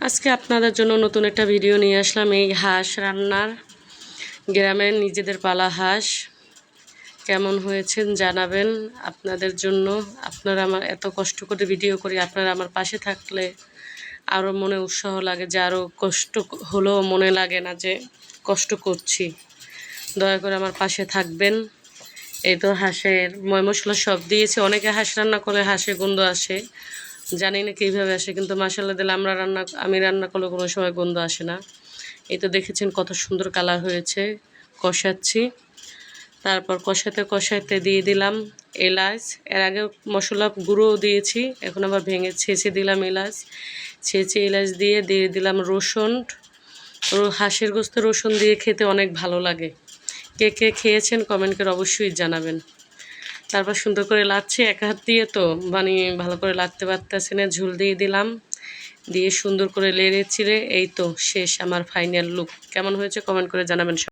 আজকে আপনাদের জন্য নতুন একটা ভিডিও নিয়ে আসলাম। এই হাঁস রান্নার, গ্রামের নিজেদের পালা হাঁস কেমন হয়েছে জানাবেন। আপনাদের জন্য, আপনারা আমার এত কষ্ট করে ভিডিও করি, আপনারা আমার পাশে থাকলে আরও মনে উৎসাহ লাগে, যে আরও কষ্ট হলেও মনে লাগে না যে কষ্ট করছি। দয়া করে আমার পাশে থাকবেন। এই তো হাঁসের ময় মশলা সব দিয়েছি। অনেকে হাঁস রান্না করে হাঁসে গন্ধ আসে, জানি না কীভাবে আসে, কিন্তু মশলা দিলে আমি রান্না করলে কোনো সময় গন্ধ আসে না। এই তো দেখেছেন কত সুন্দর কালার হয়েছে। কষাচ্ছি, তারপর কষাতে কষাতে দিয়ে দিলাম এলাচ। এর আগে মশলা গুঁড়োও দিয়েছি, এখন আবার ভেঙে ছেঁচে দিলাম এলাচ। ছেঁচে এলাচ দিয়ে দিলাম রসুন। হাঁসের গোস্তে রসুন দিয়ে খেতে অনেক ভালো লাগে। কে কে খেয়েছেন কমেন্ট করে অবশ্যই জানাবেন। তারপর সুন্দর করে লাগছে, এক হাত দিয়ে তো ভালো করে লাগতে পারতেছে না। ঝুল দিয়ে দিলাম, দিয়ে সুন্দর করে লেড়ে চিড়ে এই তো শেষ আমার ফাইনাল লুক। কেমন হয়েছে কমেন্ট করে জানাবেন।